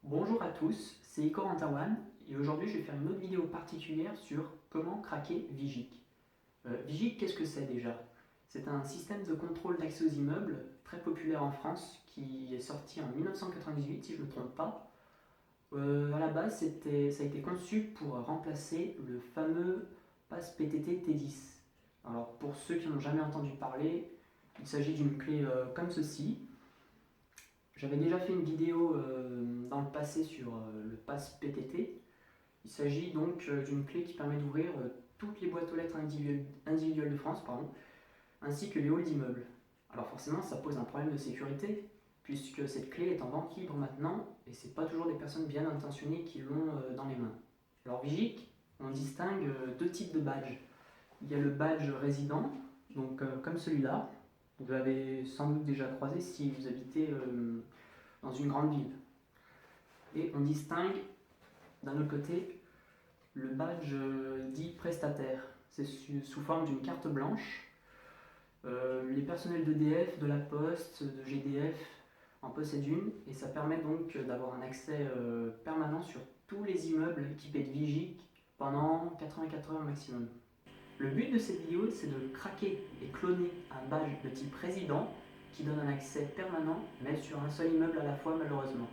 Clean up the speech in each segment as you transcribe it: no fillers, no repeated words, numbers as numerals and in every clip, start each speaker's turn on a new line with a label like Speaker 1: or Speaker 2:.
Speaker 1: Bonjour à tous, c'est Icor Antawan et aujourd'hui je vais faire une autre vidéo particulière sur comment craquer Vigic. Vigic, qu'est-ce que c'est déjà? C'est un système de contrôle d'accès aux immeubles très populaire en France qui est sorti en 1998 si je ne me trompe pas. À la base, ça a été conçu pour remplacer le fameux pass PTT T10. Alors pour ceux qui n'ont jamais entendu parler, il s'agit d'une clé comme ceci. J'avais déjà fait une vidéo dans le passé sur le pass PTT. Il s'agit donc d'une clé qui permet d'ouvrir toutes les boîtes aux lettres individuelles de France, ainsi que les halls d'immeubles. Alors forcément, ça pose un problème de sécurité, puisque cette clé est en vente libre maintenant, et c'est pas toujours des personnes bien intentionnées qui l'ont dans les mains. Alors Vigic, on distingue deux types de badges. Il y a le badge résident, donc comme celui-là, vous l'avez sans doute déjà croisé si vous habitez dans une grande ville. Et on distingue d'un autre côté le badge dit prestataire. C'est sous forme d'une carte blanche. Les personnels d'EDF, de la Poste, de GDF en possèdent une et ça permet donc d'avoir un accès permanent sur tous les immeubles équipés de Vigic pendant 84 heures maximum. Le but de cette vidéo, c'est de craquer et cloner un badge de type résident qui donne un accès permanent, mais sur un seul immeuble à la fois malheureusement.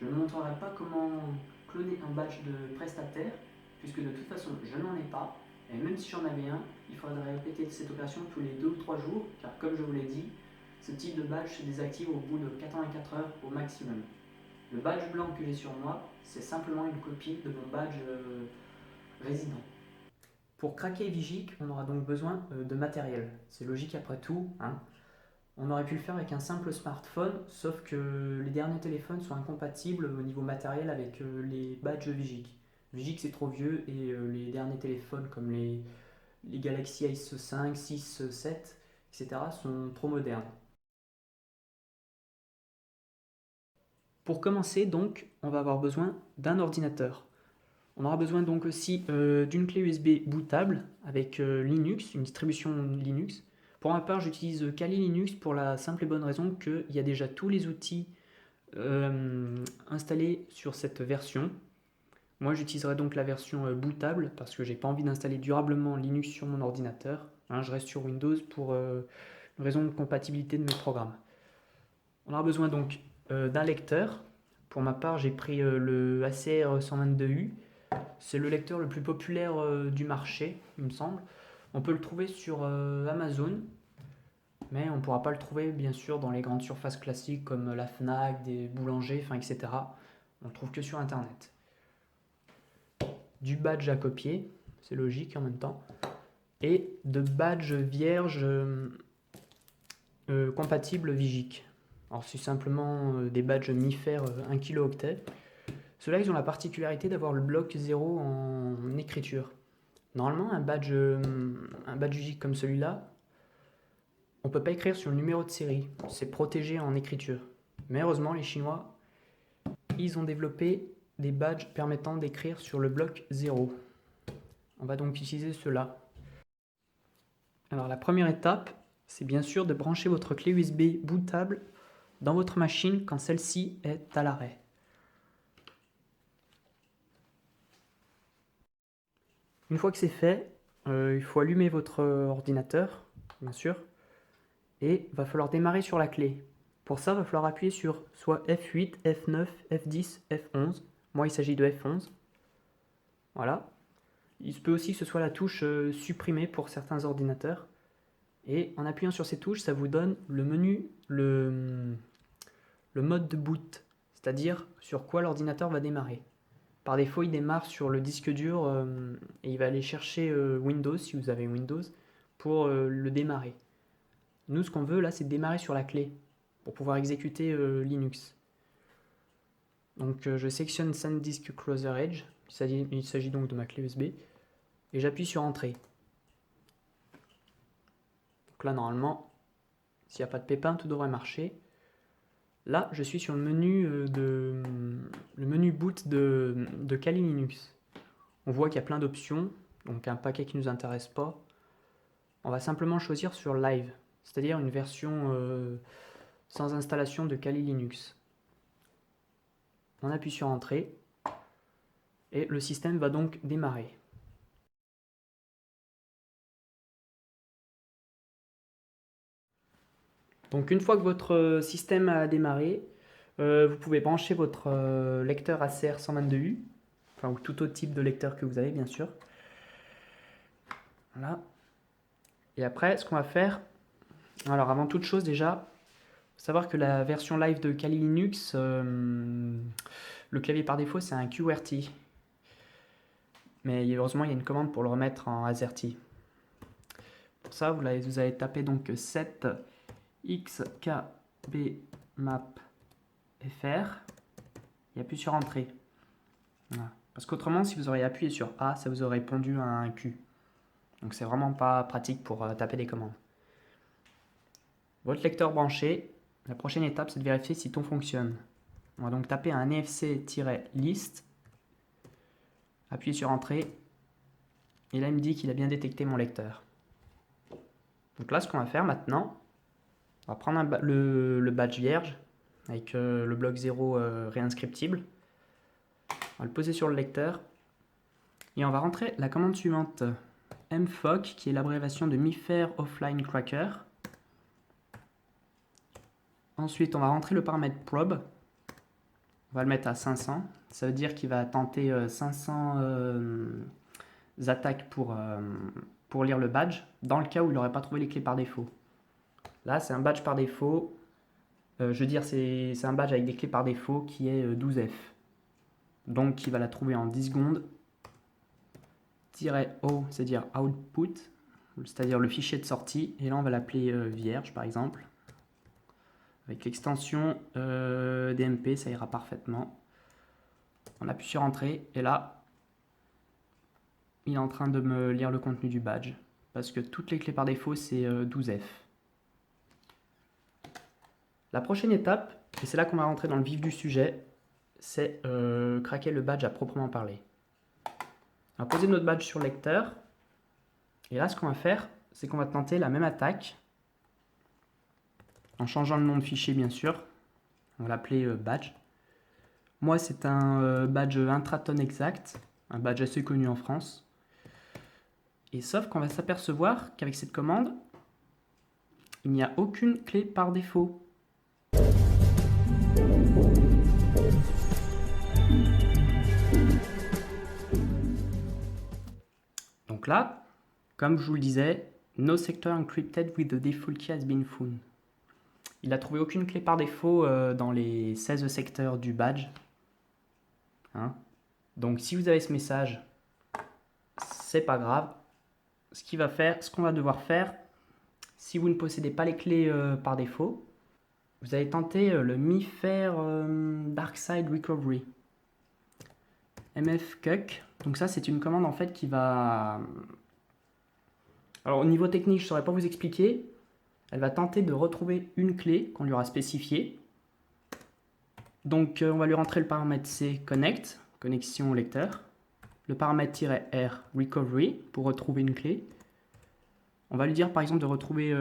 Speaker 1: Je ne montrerai pas comment cloner un badge de prestataire, puisque de toute façon je n'en ai pas, et même si j'en avais un, il faudrait répéter cette opération tous les 2 ou 3 jours, car comme je vous l'ai dit, ce type de badge se désactive au bout de 84 heures au maximum. Le badge blanc que j'ai sur moi, c'est simplement une copie de mon badge résident. Pour craquer Vigic, on aura donc besoin de matériel. C'est logique après tout, hein. On aurait pu le faire avec un simple smartphone, sauf que les derniers téléphones sont incompatibles au niveau matériel avec les badges Vigic. Vigic c'est trop vieux et les derniers téléphones comme les Galaxy S5, 6, 7, etc. sont trop modernes. Pour commencer donc, on va avoir besoin d'un ordinateur. On aura besoin donc aussi d'une clé USB bootable avec Linux, une distribution Linux. Pour ma part, j'utilise Kali Linux pour la simple et bonne raison qu'il y a déjà tous les outils installés sur cette version. Moi, j'utiliserai donc la version bootable parce que j'ai pas envie d'installer durablement Linux sur mon ordinateur. Hein, je reste sur Windows pour une raison de compatibilité de mes programmes. On aura besoin donc d'un lecteur. Pour ma part, j'ai pris le ACR 122U. C'est le lecteur le plus populaire du marché, il me semble. On peut le trouver sur Amazon, mais on ne pourra pas le trouver bien sûr dans les grandes surfaces classiques comme la Fnac, des boulangers, etc. On le trouve que sur Internet. Du badge à copier, c'est logique en même temps, et de badge vierge compatible Vigic. Alors c'est simplement des badges MIFARE 1 kilooctet. Ceux-là, ils ont la particularité d'avoir le bloc 0 en écriture. Normalement, un badge Vigic comme celui-là, on ne peut pas écrire sur le numéro de série. C'est protégé en écriture. Mais heureusement, les Chinois, ils ont développé des badges permettant d'écrire sur le bloc 0. On va donc utiliser cela. Alors la première étape, c'est bien sûr de brancher votre clé USB bootable dans votre machine quand celle-ci est à l'arrêt. Une fois que c'est fait, il faut allumer votre ordinateur, bien sûr, et il va falloir démarrer sur la clé. Pour ça, il va falloir appuyer sur soit F8, F9, F10, F11. Moi, il s'agit de F11. Voilà. Il se peut aussi que ce soit la touche supprimée pour certains ordinateurs. Et en appuyant sur ces touches, ça vous donne le menu, le mode de boot, c'est-à-dire sur quoi l'ordinateur va démarrer. Par défaut, il démarre sur le disque dur et il va aller chercher Windows, si vous avez Windows, pour le démarrer. Nous, ce qu'on veut là, c'est démarrer sur la clé pour pouvoir exécuter Linux. Donc je sélectionne SanDisk Closer Edge, il s'agit donc de ma clé USB, et j'appuie sur Entrée. Donc là, normalement, s'il n'y a pas de pépin, tout devrait marcher. Là, je suis sur le menu boot de Kali Linux. On voit qu'il y a plein d'options, donc un paquet qui ne nous intéresse pas. On va simplement choisir sur Live, c'est-à-dire une version sans installation de Kali Linux. on appuie sur Entrée, et le système va donc démarrer. Donc une fois que votre système a démarré, vous pouvez brancher votre lecteur ACR 122U, enfin ou tout autre type de lecteur que vous avez bien sûr. Voilà. Et après, ce qu'on va faire, alors avant toute chose déjà, faut savoir que la version live de Kali Linux, le clavier par défaut c'est un QWERTY. Mais heureusement il y a une commande pour le remettre en AZERTY. Pour ça, vous allez taper donc 7 xkbmap.fr et appuyer sur Entrée. Voilà. Parce qu'autrement, si vous auriez appuyé sur A, ça vous aurait pondu un Q. Donc c'est vraiment pas pratique pour taper des commandes. Votre lecteur branché, la prochaine étape c'est de vérifier si tout fonctionne. On va donc taper un efc-list, appuyer sur Entrée, et là il me dit qu'il a bien détecté mon lecteur. Donc là ce qu'on va faire maintenant, on va prendre le badge vierge avec le bloc 0 réinscriptible. On va le poser sur le lecteur et on va rentrer la commande suivante, mfoc, qui est l'abréviation de MIFARE Offline Cracker. Ensuite, on va rentrer le paramètre probe. On va le mettre à 500. Ça veut dire qu'il va tenter 500 attaques pour lire le badge, dans le cas où il n'aurait pas trouvé les clés par défaut. Là, c'est un badge par défaut. Je veux dire, c'est un badge avec des clés par défaut qui est 12F. Donc, il va la trouver en 10 secondes. "-o", c'est-à-dire output, c'est-à-dire le fichier de sortie. Et là, on va l'appeler vierge, par exemple. Avec l'extension DMP, ça ira parfaitement. On appuie sur Entrée. Et là, il est en train de me lire le contenu du badge. Parce que toutes les clés par défaut, c'est 12F. La prochaine étape, et c'est là qu'on va rentrer dans le vif du sujet, c'est craquer le badge à proprement parler. On va poser notre badge sur le lecteur. Et là, ce qu'on va faire, c'est qu'on va tenter la même attaque. En changeant le nom de fichier, bien sûr. On va l'appeler badge. Moi, c'est un badge Intraton Exact. Un badge assez connu en France. Et sauf qu'on va s'apercevoir qu'avec cette commande, il n'y a aucune clé par défaut. Donc là, comme je vous le disais, no sector encrypted with the default key has been found. Il n'a trouvé aucune clé par défaut dans les 16 secteurs du badge. Hein. Donc si vous avez ce message, c'est pas grave. Ce qu'on va devoir faire, si vous ne possédez pas les clés par défaut, vous allez tenter le MIFARE Darkside Recovery. mfcuck. Donc ça, c'est une commande en fait qui va... Alors au niveau technique, je ne saurais pas vous expliquer. Elle va tenter de retrouver une clé qu'on lui aura spécifiée. Donc on va lui rentrer le paramètre C connect, connexion au lecteur. Le paramètre -R recovery pour retrouver une clé. On va lui dire par exemple de retrouver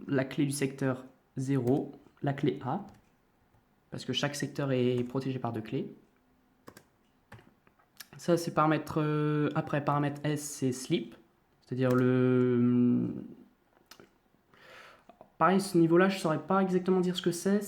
Speaker 1: la clé du secteur 0, la clé A, parce que chaque secteur est protégé par 2 clés. Ça c'est paramètre, après paramètre S c'est sleep, c'est-à-dire le... Pareil, ce niveau-là, je ne saurais pas exactement dire ce que c'est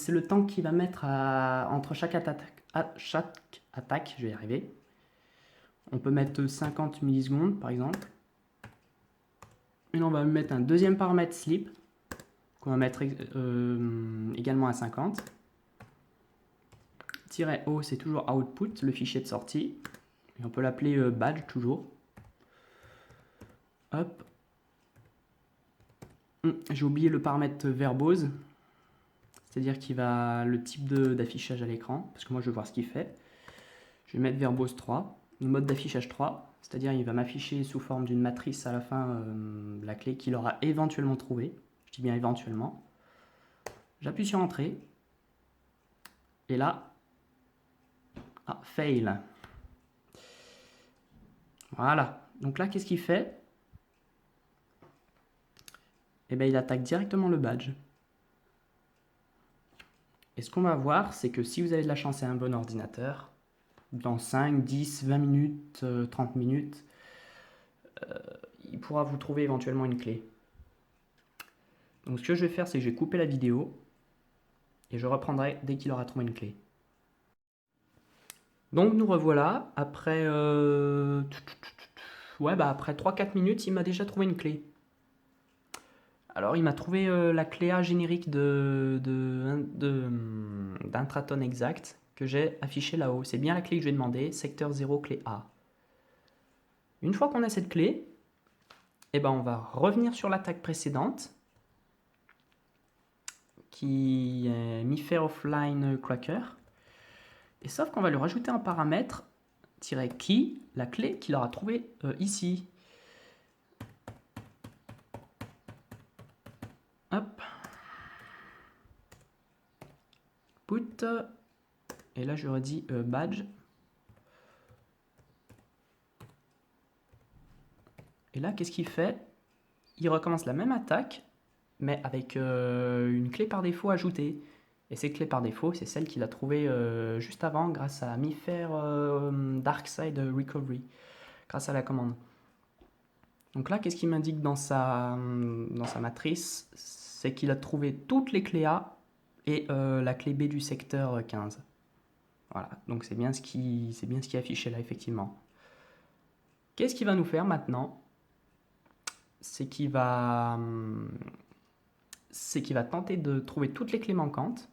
Speaker 1: le temps qu'il va mettre entre chaque attaque, je vais y arriver. On peut mettre 50 millisecondes par exemple. Et là, on va mettre un deuxième paramètre sleep, qu'on va mettre également à 50. -o, c'est toujours output, le fichier de sortie. Et on peut l'appeler badge toujours. Hop. J'ai oublié le paramètre verbose, c'est-à-dire qu'il va le type d'affichage à l'écran, parce que moi je veux voir ce qu'il fait. Je vais mettre verbose 3, le mode d'affichage 3, c'est-à-dire il va m'afficher sous forme d'une matrice à la fin la clé qu'il aura éventuellement trouvée. Je dis bien éventuellement. J'appuie sur Entrée. Et là, fail. Voilà. Donc là, qu'est-ce qu'il fait? Eh bien, il attaque directement le badge. Et ce qu'on va voir, c'est que si vous avez de la chance et un bon ordinateur, dans 5, 10, 20 minutes, 30 minutes, il pourra vous trouver éventuellement une clé. Donc ce que je vais faire, c'est que je vais couper la vidéo et je reprendrai dès qu'il aura trouvé une clé. Donc nous revoilà, après, après 3-4 minutes, il m'a déjà trouvé une clé. Alors il m'a trouvé la clé A générique d'Intraton Exact que j'ai affichée là-haut. C'est bien la clé que je vais demander, secteur 0, clé A. Une fois qu'on a cette clé, eh ben on va revenir sur l'attaque précédente, qui est MIFARE Offline Cracker. Et sauf qu'on va lui rajouter un paramètre, -key, la clé qu'il aura trouvée ici. Hop. Put. Et là, je redis badge. Et là, qu'est-ce qu'il fait? Il recommence la même attaque, mais avec une clé par défaut ajoutée. Et cette clé par défaut, c'est celle qu'il a trouvée juste avant grâce à MIFARE Darkside Recovery, grâce à la commande. Donc là, qu'est-ce qu'il m'indique dans sa matrice? C'est qu'il a trouvé toutes les clés A et la clé B du secteur 15. Voilà, donc c'est bien ce qui est affiché là, effectivement. Qu'est-ce qu'il va nous faire maintenant? C'est qu'il va tenter de trouver toutes les clés manquantes.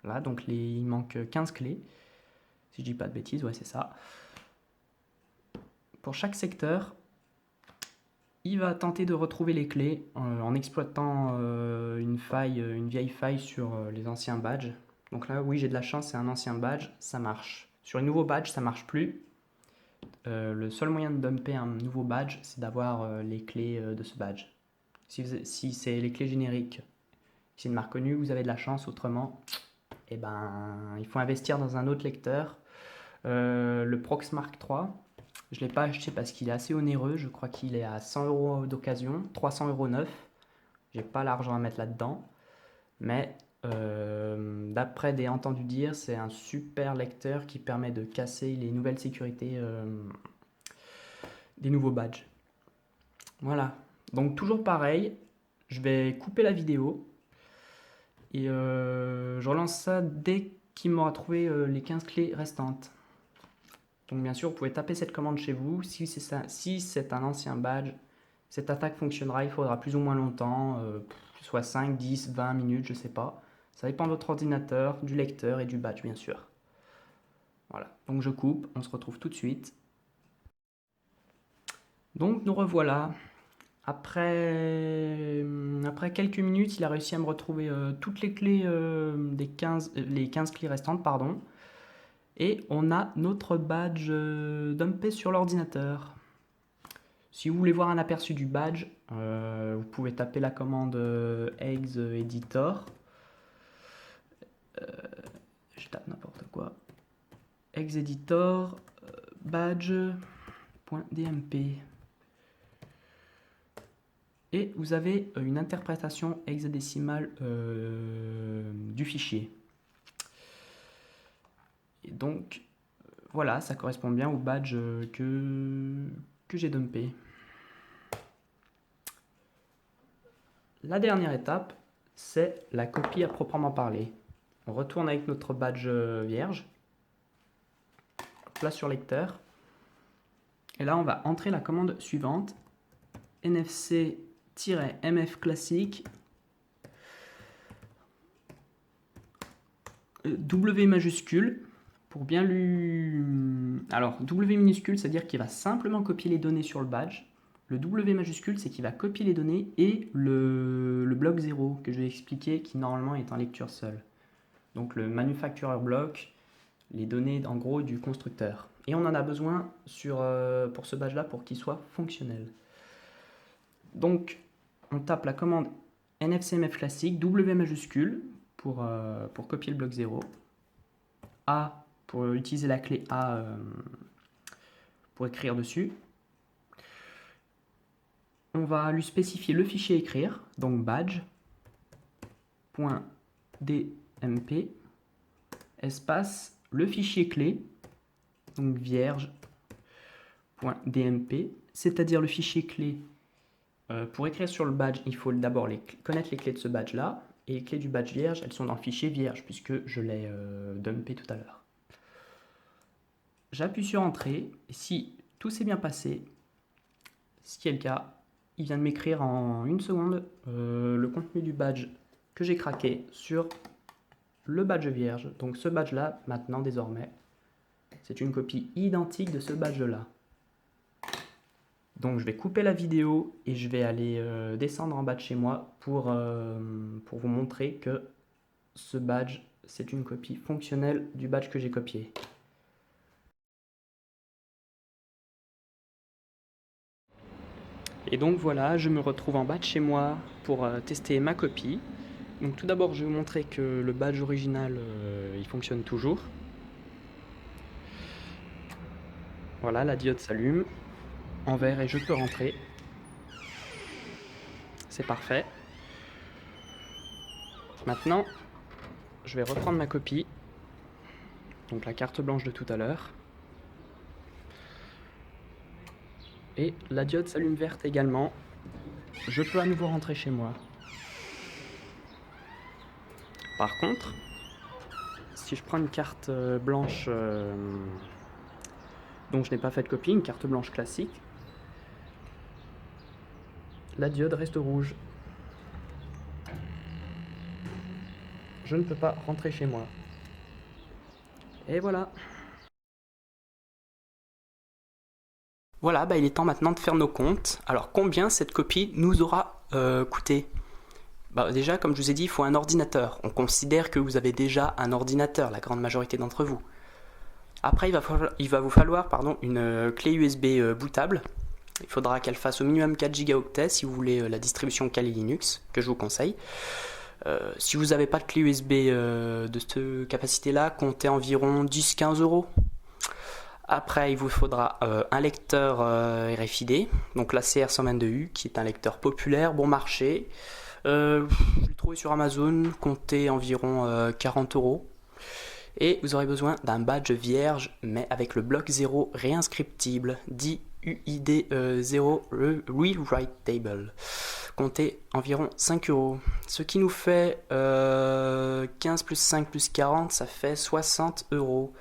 Speaker 1: Là, donc il manque 15 clés. Si je dis pas de bêtises, ouais, c'est ça. Pour chaque secteur, il va tenter de retrouver les clés en exploitant une vieille faille sur les anciens badges. Donc là, oui, j'ai de la chance, c'est un ancien badge, ça marche. Sur les nouveaux badges, ça marche plus. Le seul moyen de dumper un nouveau badge, c'est d'avoir les clés de ce badge. Si c'est les clés génériques, c'est une marque connue, vous avez de la chance. Autrement, eh ben, il faut investir dans un autre lecteur. Le Proxmark 3, je ne l'ai pas acheté parce qu'il est assez onéreux. Je crois qu'il est à 100 € d'occasion, 300 € neuf. J'ai pas l'argent à mettre là-dedans. Mais d'après des entendus dire, c'est un super lecteur qui permet de casser les nouvelles sécurités des nouveaux badges. Voilà. Donc toujours pareil, je vais couper la vidéo et je relance ça dès qu'il m'aura trouvé les 15 clés restantes. Donc bien sûr, vous pouvez taper cette commande chez vous. Si c'est un ancien badge, cette attaque fonctionnera, il faudra plus ou moins longtemps, soit 5, 10, 20 minutes, je ne sais pas. Ça dépend de votre ordinateur, du lecteur et du badge, bien sûr. Voilà, donc je coupe, on se retrouve tout de suite. Donc nous revoilà. Après quelques minutes, il a réussi à me retrouver toutes les clés les 15 clés restantes, pardon. Et on a notre badge dumpé sur l'ordinateur. Si vous voulez voir un aperçu du badge, vous pouvez taper la commande eggs editor. Je tape n'importe quoi. Eggs editor badge.dmp. Et vous avez une interprétation hexadécimale du fichier. Et donc, voilà, ça correspond bien au badge que j'ai dumpé. La dernière étape, c'est la copie à proprement parler. On retourne avec notre badge vierge. Là sur lecteur. Et là, on va entrer la commande suivante. NFC-mf classique. W majuscule. Pour bien lui... Alors, W minuscule, c'est-à-dire qu'il va simplement copier les données sur le badge. Le W majuscule, c'est qu'il va copier les données et le bloc 0 que je vais expliquer, qui normalement est en lecture seule. Donc le manufacturer block, les données en gros du constructeur. Et on en a besoin pour ce badge-là pour qu'il soit fonctionnel. Donc, on tape la commande nfcmf classique, W majuscule pour copier le bloc 0, A pour utiliser la clé A pour écrire dessus. On va lui spécifier le fichier écrire, donc badge.dmp. espace le fichier clé, donc vierge.dmp, c'est-à-dire le fichier clé. Pour écrire sur le badge, il faut d'abord connaître les clés de ce badge-là, et les clés du badge vierge, elles sont dans le fichier vierge, puisque je l'ai dumpé tout à l'heure. J'appuie sur Entrée, et si tout s'est bien passé, ce qui est le cas, il vient de m'écrire en 1 seconde le contenu du badge que j'ai craqué sur le badge vierge. Donc ce badge-là, maintenant, désormais, c'est une copie identique de ce badge-là. Donc je vais couper la vidéo et je vais aller descendre en bas de chez moi pour vous montrer que ce badge, c'est une copie fonctionnelle du badge que j'ai copié. Et donc voilà, je me retrouve en bas de chez moi pour tester ma copie. Donc tout d'abord, je vais vous montrer que le badge original, il fonctionne toujours. Voilà, la diode s'allume en vert et je peux rentrer. C'est parfait. Maintenant, je vais reprendre ma copie, donc la carte blanche de tout à l'heure. Et la diode s'allume verte également. Je peux à nouveau rentrer chez moi. Par contre, si je prends une carte blanche dont je n'ai pas fait de copie, une carte blanche classique, la diode reste rouge. Je ne peux pas rentrer chez moi. Et voilà. Voilà, il est temps maintenant de faire nos comptes. Alors combien cette copie nous aura coûté ? Déjà, comme je vous ai dit, il faut un ordinateur. On considère que vous avez déjà un ordinateur, la grande majorité d'entre vous. Après, il va vous falloir une clé USB bootable. Il faudra qu'elle fasse au minimum 4 Go si vous voulez la distribution Kali Linux, que je vous conseille. Si vous n'avez pas de clé USB de cette capacité-là, comptez environ 10-15 €. Après, il vous faudra un lecteur RFID, donc la CR122U, qui est un lecteur populaire, bon marché. Je l'ai trouvé sur Amazon, comptez environ 40 €. Et vous aurez besoin d'un badge vierge, mais avec le bloc 0 réinscriptible, dit UID 0 Rewritable. Comptez environ 5 €. Ce qui nous fait 15 plus 5 plus 40, ça fait 60 €.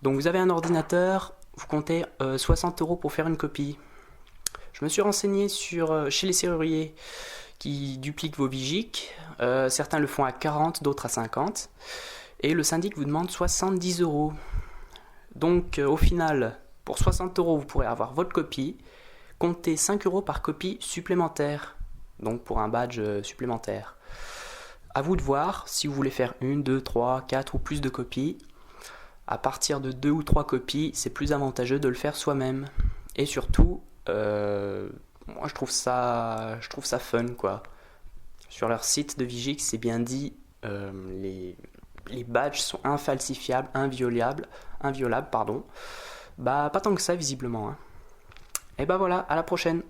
Speaker 1: Donc vous avez un ordinateur, vous comptez 60 € pour faire une copie. Je me suis renseigné chez les serruriers qui dupliquent vos Vigic. Certains le font à 40, d'autres à 50. Et le syndic vous demande 70 €. Donc au final, pour 60 €, vous pourrez avoir votre copie. Comptez 5 € par copie supplémentaire, donc pour un badge supplémentaire. À vous de voir si vous voulez faire 1, 2, 3, 4 ou plus de copies. À partir de 2 ou 3 copies, c'est plus avantageux de le faire soi-même. Et surtout, moi je trouve ça fun quoi. Sur leur site de Vigic, c'est bien dit, les badges sont infalsifiables, inviolables, pas tant que ça visiblement. Et voilà, à la prochaine.